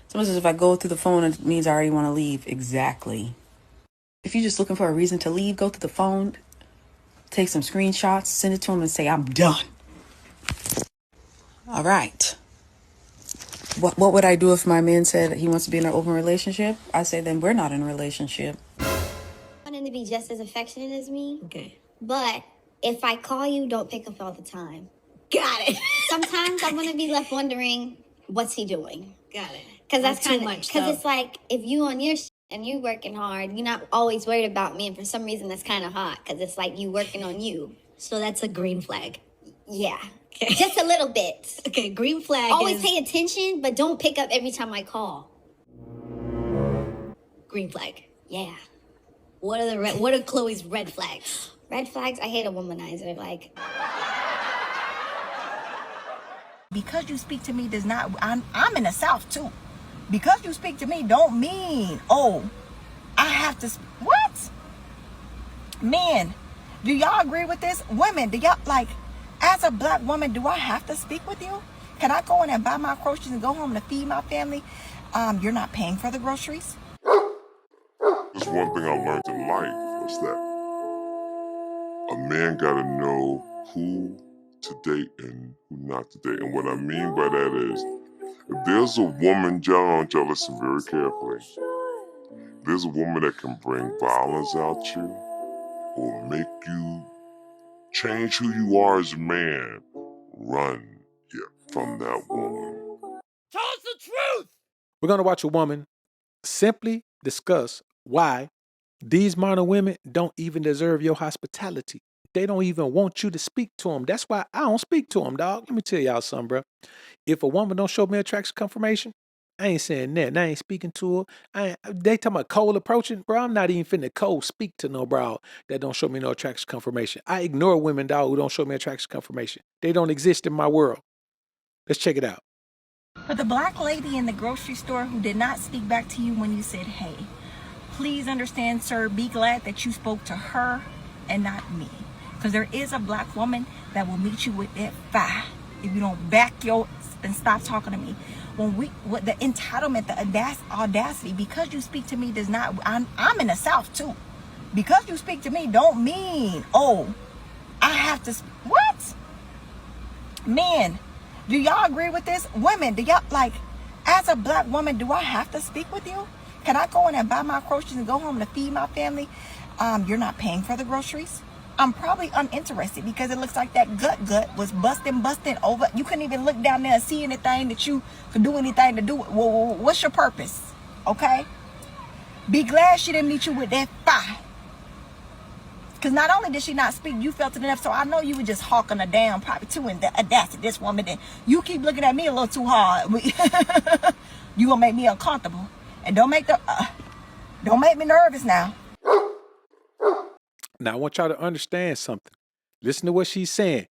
Someone says if I go through the phone, it means I already want to leave. Exactly. If you're just looking for a reason to leave, go through the phone, take some screenshots, send it to him and say, I'm done. All right. What would I do if my man said he wants to be in an open relationship? I say, then we're not in a relationship. I want him to be just as affectionate as me. Okay. But if I call you, don't pick up all the time. Got it. Sometimes I'm going to be left wondering, what's he doing? Got it. Because that's kind of much. Because it's like, if you on your and you working hard, you're not always worried about me. And for some reason, that's kind of hot. Because it's like you working on you. So that's a green flag. Yeah. Okay. Just a little bit. Okay, green flag. Always pay attention, but don't pick up every time I call. Green flag. Yeah. What are Chloe's red flags? Red flags? I hate a womanizer. Like, because you speak to me does not. I'm in the South too. Because you speak to me don't mean I have to. What? Men, do y'all agree with this? Women, do y'all like? As a black woman, do I have to speak with you? Can I go in and buy my groceries and go home to feed my family? You're not paying for the groceries. There's one thing I learned in life is that a man gotta know who to date and who not to date. And what I mean by that is, if there's a woman, y'all listen very carefully. There's a woman that can bring violence out you or make you change who you are as a man. Run from that woman. Tell us the truth! We're going to watch a woman simply discuss why these modern women don't even deserve your hospitality. They don't even want you to speak to them. That's why I don't speak to them, dog. Let me tell y'all something, bro. If a woman don't show me attraction confirmation, I ain't saying that. And I ain't speaking to her. They talking about cold approaching, bro. I'm not even finna cold speak to no bro that don't show me no attraction confirmation. I ignore women, dog, who don't show me attraction confirmation. They don't exist in my world. Let's check it out. For the black lady in the grocery store who did not speak back to you when you said, hey, please understand, sir, be glad that you spoke to her and not me. Because there is a black woman that will meet you with that fire if you don't back and stop talking to me. What the entitlement, the audacity, because you speak to me does not, I'm in the South too. Because you speak to me don't mean, I have to, what? Men, do y'all agree with this? Women, do y'all, like, as a black woman, do I have to speak with you? Can I go in and buy my groceries and go home to feed my family? You're not paying for the groceries? I'm probably uninterested because it looks like that gut was busting over. You couldn't even look down there and see anything that you could do anything to do. Well, what's your purpose? Okay? Be glad she didn't meet you with that fire. Because not only did she not speak, you felt it enough. So I know you were just hawking her down probably too. And that's this woman. Then you keep looking at me a little too hard. You gonna make me uncomfortable. And don't make me nervous now. Now, I want y'all to understand something. Listen to what she's saying.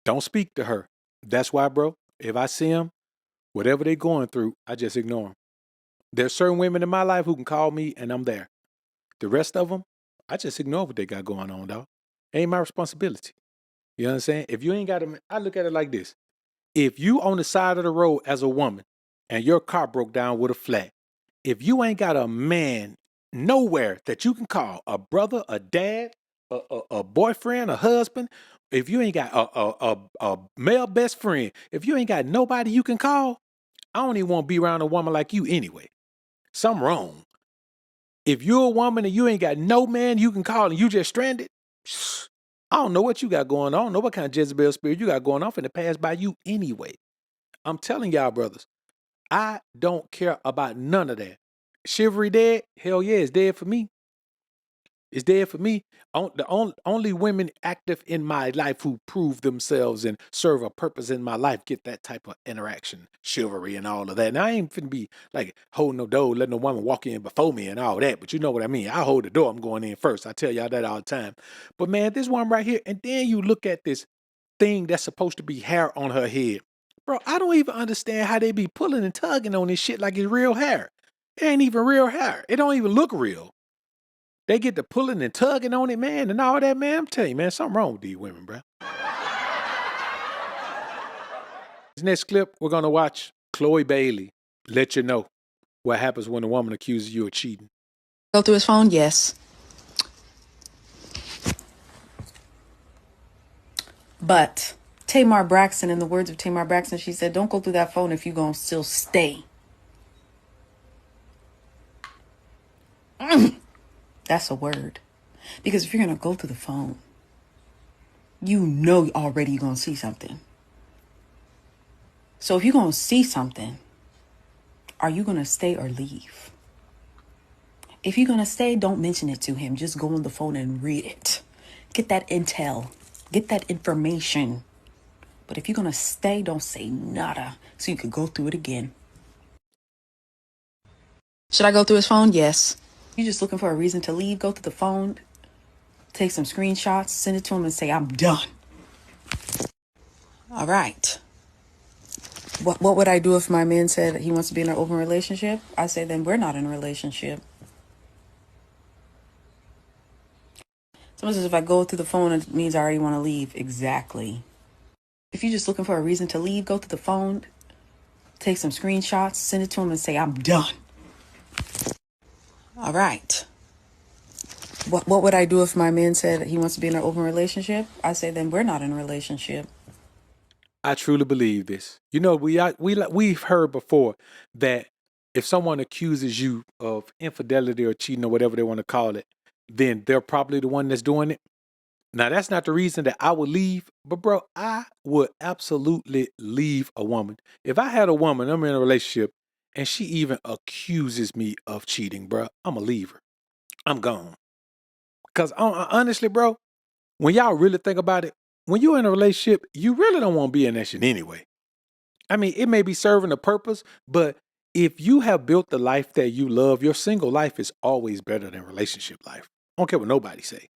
Don't speak to her. That's why, bro, if I see them, whatever they're going through, I just ignore them. There's certain women in my life who can call me and I'm there. The rest of them, I just ignore what they got going on, dog. Ain't my responsibility. You know what I'm saying? If you ain't got a, I look at it like this. If you on the side of the road as a woman and your car broke down with a flat, if you ain't got a man nowhere that you can call, a brother, a dad, a boyfriend, a husband, if you ain't got a male best friend, if you ain't got nobody you can call, I don't even want to be around a woman like you anyway. Something wrong. If you're a woman and you ain't got no man you can call and you just stranded, I don't know what you got going on. I don't know what kind of Jezebel spirit you got going on and it pass by you anyway. I'm telling y'all, brothers, I don't care about none of that. Chivalry dead? Hell yeah, it's dead for me. It's dead for me. The only women active in my life who prove themselves and serve a purpose in my life get that type of interaction, chivalry and all of that. And I ain't finna be like holding no door, letting a woman walk in before me and all that. But you know what I mean. I hold the door. I'm going in first. I tell y'all that all the time. But man, this one right here. And then you look at this thing that's supposed to be hair on her head. Bro, I don't even understand how they be pulling and tugging on this shit like it's real hair. It ain't even real hair. It don't even look real. They get to pulling and tugging on it, man, and all that, man. I'm telling you, man, something wrong with these women, bro. This next clip, we're going to watch Chloe Bailey let you know what happens when a woman accuses you of cheating. Go through his phone? Yes. But Tamar Braxton, in the words of Tamar Braxton, she said, don't go through that phone if you're going to still stay. That's a word. Because if you're going to go through the phone, you know already you're going to see something. So if you're going to see something, are you going to stay or leave? If you're going to stay, don't mention it to him. Just go on the phone and read it. Get that intel. Get that information. But if you're going to stay, don't say nada so you could go through it again. Should I go through his phone? Yes. You're just looking for a reason to leave. Go through the phone. Take some screenshots. Send it to him and say, I'm done. All right. What would I do if my man said he wants to be in an open relationship? I say, then we're not in a relationship. Someone says, if I go through the phone, it means I already want to leave. Exactly. If you're just looking for a reason to leave, go through the phone, take some screenshots, send it to him and say, I'm done. All right. What would I do if my man said he wants to be in an open relationship? I say, then we're not in a relationship. I truly believe this. You know, we've heard before that if someone accuses you of infidelity or cheating or whatever they want to call it, then they're probably the one that's doing it. Now, that's not the reason that I would leave, but bro, I would absolutely leave a woman. If I had a woman, I'm in a relationship, and she even accuses me of cheating, bro, I'm going to leave her. I'm gone. Because honestly, bro, when y'all really think about it, when you're in a relationship, you really don't want to be in that shit anyway. I mean, it may be serving a purpose, but if you have built the life that you love, your single life is always better than relationship life. I don't care what nobody say.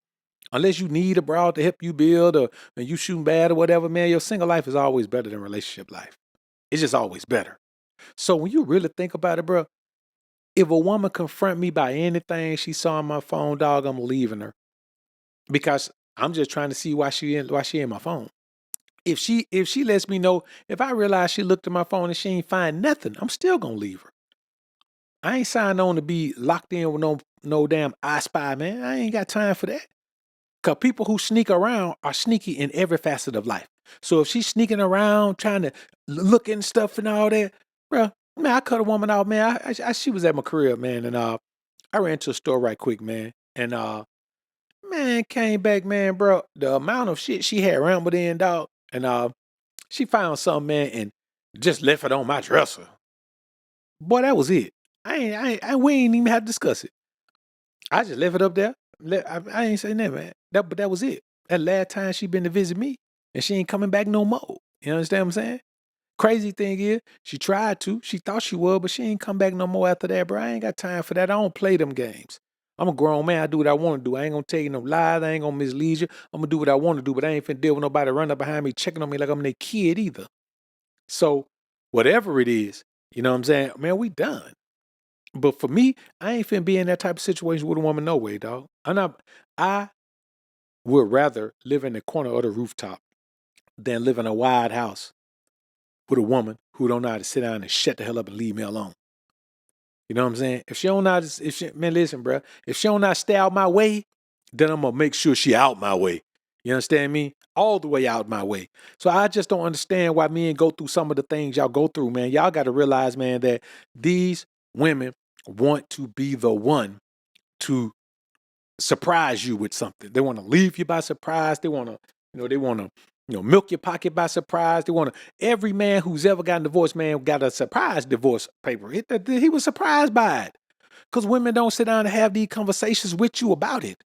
Unless you need a broad to help you build or you shooting bad or whatever, man, your single life is always better than relationship life. It's just always better. So when you really think about it, bro, if a woman confront me by anything she saw on my phone, dog, I'm leaving her. Because I'm just trying to see why she in my phone. If she lets me know, if I realize she looked at my phone and she ain't find nothing, I'm still gonna leave her. I ain't signed on to be locked in with no damn I spy, man. I ain't got time for that. Cause people who sneak around are sneaky in every facet of life. So if she's sneaking around trying to look and stuff and all that, bro, man, I cut a woman out, man. She was at my crib, man, and I ran to a store right quick, man, and man, came back, man, bro. The amount of shit she had rambled in, dog, and she found something, man, and just left it on my dresser. Boy, that was it. We ain't even had to discuss it. I just left it up there. I ain't say nothing, man. But that was it. That last time she been to visit me, and she ain't coming back no more. You understand what I'm saying? Crazy thing is, she tried to. She thought she would, but she ain't come back no more after that, bro. I ain't got time for that. I don't play them games. I'm a grown man. I do what I want to do. I ain't gonna tell you no lies. I ain't gonna mislead you. I'm gonna do what I want to do, but I ain't finna deal with nobody running up behind me checking on me like I'm their kid either. So, whatever it is, you know what I'm saying? Man, we done. But for me, I ain't finna be in that type of situation with a woman no way, dog. I would rather live in the corner of the rooftop than live in a wide house with a woman who don't know how to sit down and shut the hell up and leave me alone. You know what I'm saying? If she don't know how to, man, listen, bro. If she don't know how to stay out my way, then I'm gonna make sure she out my way. You understand me? All the way out my way. So I just don't understand why men go through some of the things y'all go through, man. Y'all got to realize, man, that these women want to be the one to surprise you with something. They want to leave you by surprise. They want to, milk your pocket by surprise. Every man who's ever gotten divorced, man, got a surprise divorce paper. He was surprised by it. Because women don't sit down and have these conversations with you about it.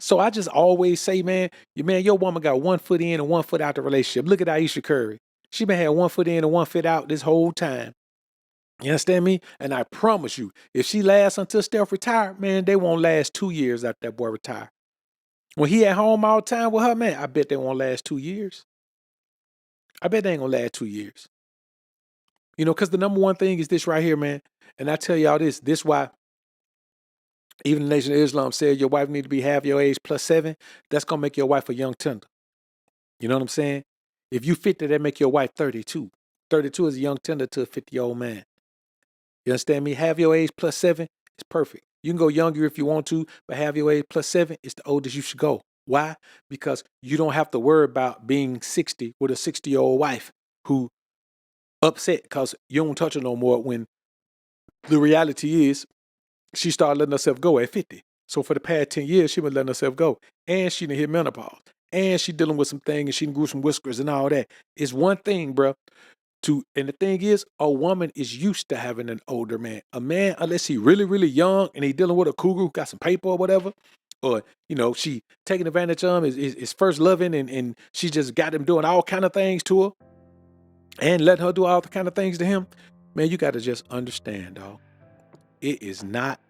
So I just always say, man, your woman got 1 foot in and 1 foot out the relationship. Look at Aisha Curry. She been had 1 foot in and 1 foot out this whole time. You understand me? And I promise you, if she lasts until Steph retire, man, they won't last 2 years after that boy retire. When he at home all the time with her, man, I bet they won't last 2 years. I bet they ain't gonna last 2 years. Because the number one thing is this right here, man. And I tell y'all this why even the Nation of Islam said your wife need to be half your age plus 7. That's gonna make your wife a young tender. You know what I'm saying? If you 50, that make your wife 32. 32 is a young tender to a 50-year-old man. You understand me? Have your age plus 7 is perfect. You can go younger if you want to, but have your age plus 7 is the oldest you should go. Why? Because you don't have to worry about being 60 with a 60-year-old wife who upset because you don't touch her no more, when the reality is she started letting herself go at 50. So for the past 10 years, she been letting herself go. And she done hit menopause. And she dealing with some things, and she done grew some whiskers and all that. It's one thing, bro. And the thing is, a woman is used to having an older man. A man, unless he really, really young and he dealing with a cougar who got some paper or whatever, or, she taking advantage of him, is first loving, and she just got him doing all kind of things to her and letting her do all the kind of things to him. Man, you got to just understand, dog. It is not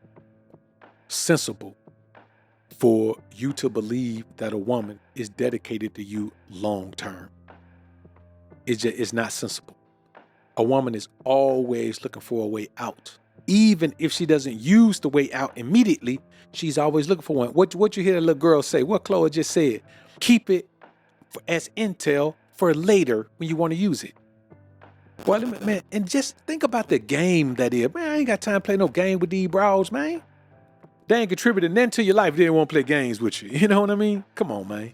sensible for you to believe that a woman is dedicated to you long term. It's not sensible. A woman is always looking for a way out. Even if she doesn't use the way out immediately, she's always looking for one. What you hear that little girl say, what Chloe just said, keep it as intel for later when you want to use it. Well, man, and just think about the game that is. Man, I ain't got time to play no game with these bros, man. They ain't contributing nothing to your life. They didn't want to play games with you. You know what I mean? Come on, man.